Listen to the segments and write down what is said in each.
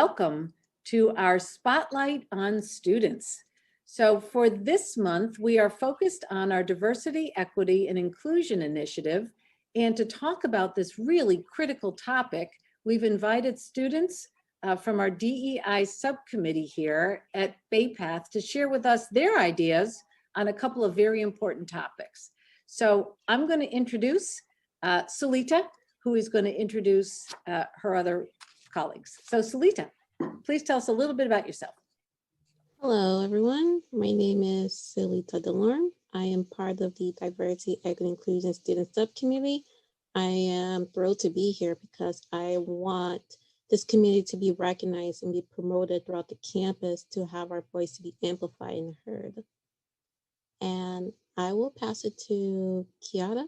welcome to our Spotlight on Students. So for this month, we are focused on our Diversity, Equity, and Inclusion initiative. And to talk about this really critical topic, we've invited students from our DEI subcommittee here at Path to share with us their ideas on a couple of very important topics. So I'm going to introduce Salita, who is going to introduce her other colleagues. So Salita, please tell us a little bit about yourself. Hello, everyone. My name is Salita Doran. I am part of the Diversity, Equity, Inclusion Student Subcommittee. I am thrilled to be here because I want this community to be recognized and be promoted throughout the campus to have our voice to be amplified and heard. And I will pass it to Kiara.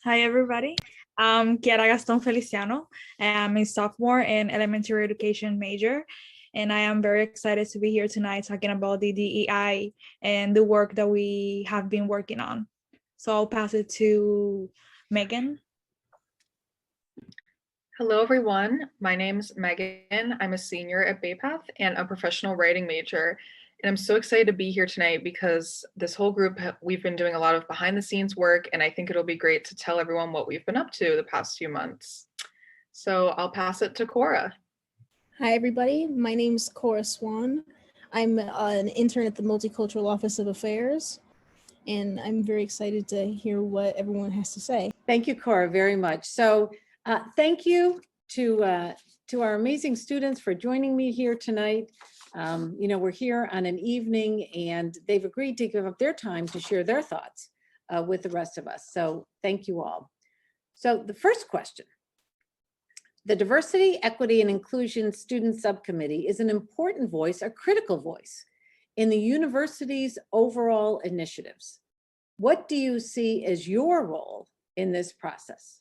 Hi, everybody. I'm Kiara Gaston Feliciano. I am a sophomore in elementary education major, and I am very excited to be here tonight talking about the DEI and the work that we have been working on. So I'll pass it to Megan. Hello, everyone. My name's Megan. I'm a senior at Path and a professional writing major. And I'm so excited to be here tonight because this whole group, we've been doing a lot of behind the scenes work, and I think it'll be great to tell everyone what we've been up to the past few months. So I'll pass it to Cora. Hi, everybody. My name's Cora Swan. I'm an intern at the Multicultural Office of Affairs, and I'm very excited to hear what everyone has to say. Thank you, Cora, very much. So thank you to our amazing students for joining me here tonight. You know, we're here on an evening and they've agreed to give up their time to share their thoughts with the rest of us. So thank you all. So the first question, the Diversity, Equity, and Inclusion Student Subcommittee is an important voice, a critical voice in the university's overall initiatives. What do you see as your role in this process?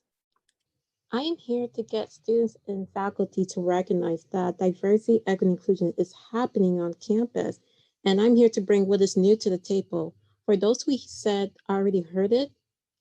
I am here to get students and faculty to recognize that diversity, equity, and inclusion is happening on campus. And I'm here to bring what is new to the table. For those who said already heard it,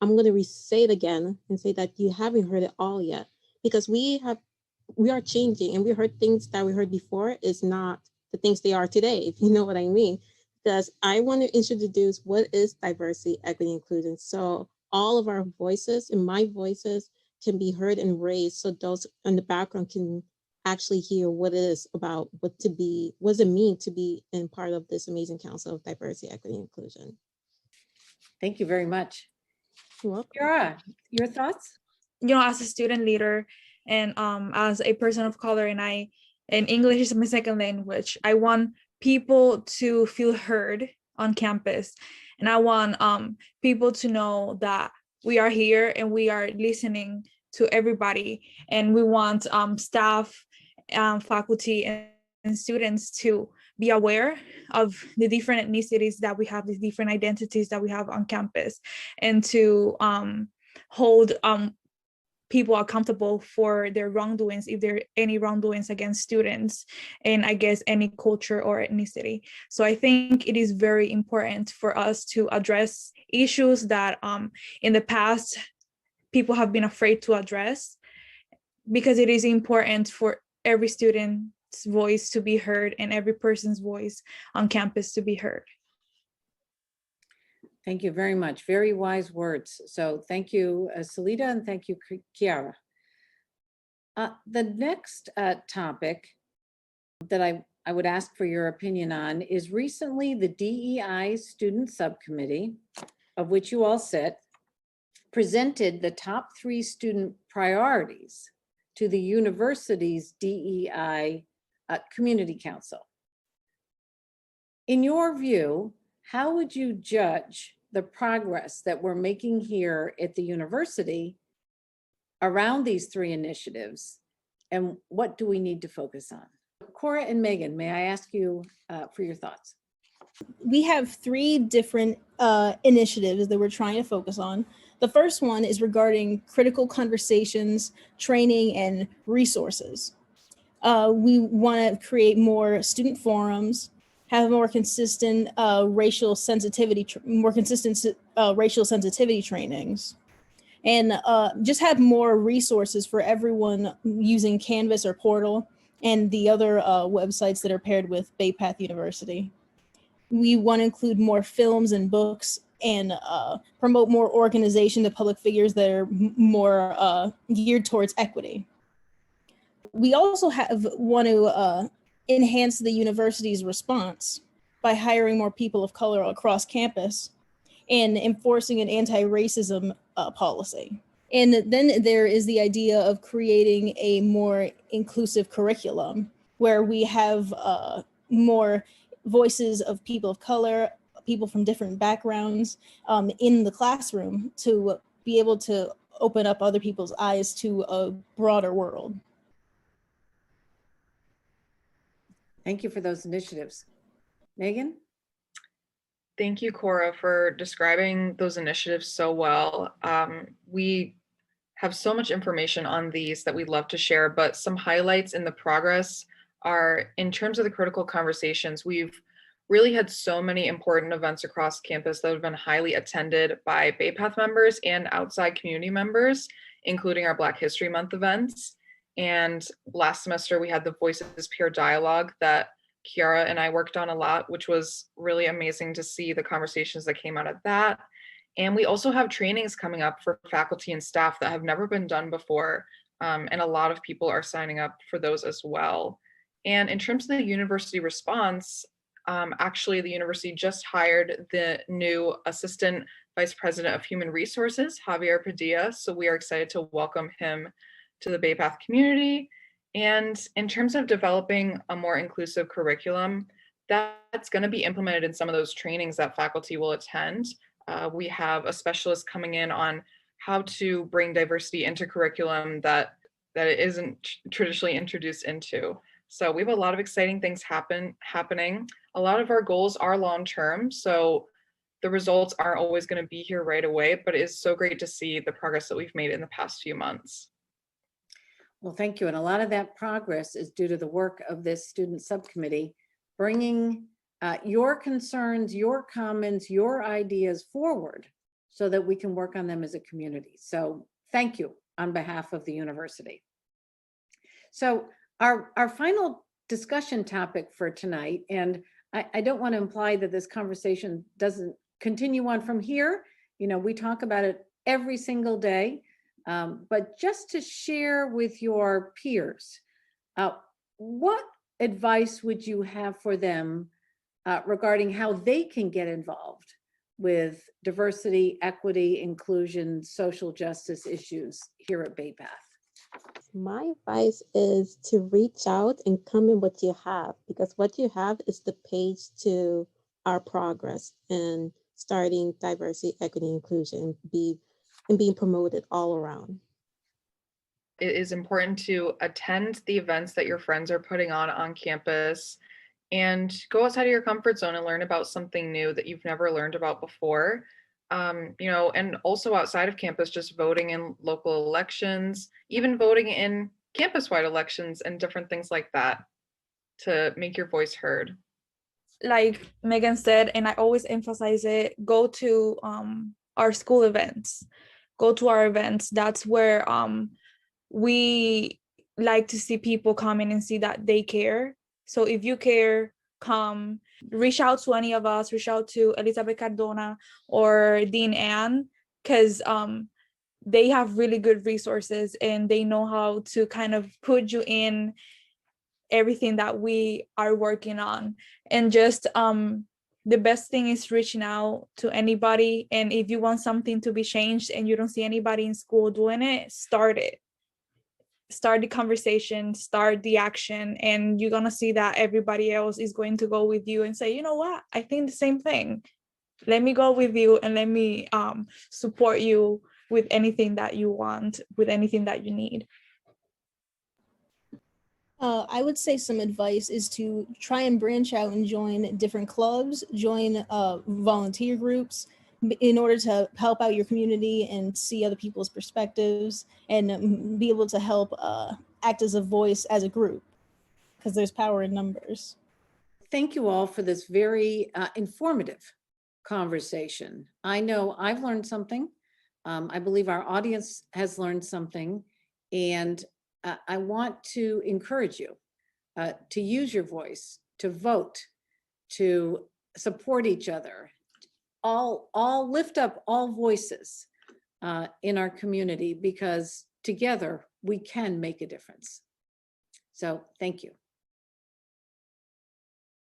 I'm going to say it again and say that you haven't heard it all yet, because we are changing, and we heard things that we heard before is not the things they are today, if you know what I mean. Because I want to introduce what is diversity, equity, inclusion. So all of our voices and my voices can be heard and raised, so those in the background can actually hear what it is about, what does it mean to be in part of this amazing Council of Diversity, Equity, and Inclusion. Thank you very much. You're welcome. Kiara, your thoughts? You know, as a student leader and as a person of color, and English is my second language, I want people to feel heard on campus. And I want people to know that we are here and we are listening to everybody. And we want staff, faculty, and students to be aware of the different ethnicities that we have, the different identities that we have on campus, and to hold people accountable for their wrongdoings, if there are any wrongdoings against students, and I guess any culture or ethnicity. So I think it is very important for us to address issues that in the past people have been afraid to address, because it is important for every student's voice to be heard and every person's voice on campus to be heard. Thank you very much. Very wise words. So thank you, Salita, and thank you, Kiara. The next topic that I would ask for your opinion on is recently the DEI Student Subcommittee, of which you all sit, presented the top 3 student priorities to the university's DEI Community Council. In your view, how would you judge the progress that we're making here at the university around these 3 initiatives, and what do we need to focus on? Cora and Megan, may I ask you for your thoughts? We have 3 different initiatives that we're trying to focus on. The first one is regarding critical conversations, training, and resources. We want to create more student forums, have more consistent racial sensitivity trainings, and just have more resources for everyone using Canvas or Portal and the other websites that are paired with Bay Path University. We want to include more films and books and promote more organization to public figures that are more geared towards equity. We also want to enhance the university's response by hiring more people of color across campus and enforcing an anti-racism policy. And then there is the idea of creating a more inclusive curriculum where we have more voices of people of color, people from different backgrounds in the classroom to be able to open up other people's eyes to a broader world. Thank you for those initiatives. Megan? Thank you, Cora, for describing those initiatives so well. We have so much information on these that we'd love to share, but some highlights in the progress are in terms of the critical conversations. We've really had so many important events across campus that have been highly attended by Bay Path members and outside community members, including our Black History Month events. And last semester, we had the Voices Peer Dialogue that Kiara and I worked on a lot, which was really amazing to see the conversations that came out of that. And we also have trainings coming up for faculty and staff that have never been done before. And a lot of people are signing up for those as well. And in terms of the university response, actually the university just hired the new Assistant Vice President of Human Resources, Javier Padilla. So we are excited to welcome him to the Bay Path community. And in terms of developing a more inclusive curriculum, that's going to be implemented in some of those trainings that faculty will attend. We have a specialist coming in on how to bring diversity into curriculum that it isn't traditionally introduced into. So we have a lot of exciting things happening. A lot of our goals are long-term, so the results aren't always going to be here right away, but it is so great to see the progress that we've made in the past few months. Well, thank you. And a lot of that progress is due to the work of this student subcommittee, bringing your concerns, your comments, your ideas forward so that we can work on them as a community. So thank you on behalf of the university. So our final discussion topic for tonight, and I don't want to imply that this conversation doesn't continue on from here. You know, we talk about it every single day. But just to share with your peers, what advice would you have for them regarding how they can get involved with diversity, equity, inclusion, social justice issues here at Bay Path? My advice is to reach out and come in what you have, because what you have is the page to our progress and starting diversity, equity, inclusion, being promoted all around. It is important to attend the events that your friends are putting on campus and go outside of your comfort zone and learn about something new that you've never learned about before. You know, and also outside of campus, just voting in local elections, even voting in campus-wide elections and different things like that to make your voice heard. Like Megan said, and I always emphasize it, go to our school events. Go to our events. That's where we like to see people come in and see that they care. So if you care, come, reach out to any of us, reach out to Elizabeth Cardona or Dean Ann, because they have really good resources and they know how to kind of put you in everything that we are working on. And just the best thing is reaching out to anybody. And if you want something to be changed and you don't see anybody in school doing it, start it. Start the conversation, start the action, and you're going to see that everybody else is going to go with you and say, you know what, I think the same thing. Let me go with you and let me support you with anything that you want, with anything that you need. I would say some advice is to try and branch out and join different clubs, join volunteer groups in order to help out your community and see other people's perspectives and be able to help act as a voice as a group, because there's power in numbers. Thank you all for this very informative conversation. I know I've learned something. I believe our audience has learned something, and I want to encourage you to use your voice, to vote, to support each other, all lift up all voices in our community, because together we can make a difference. So thank you.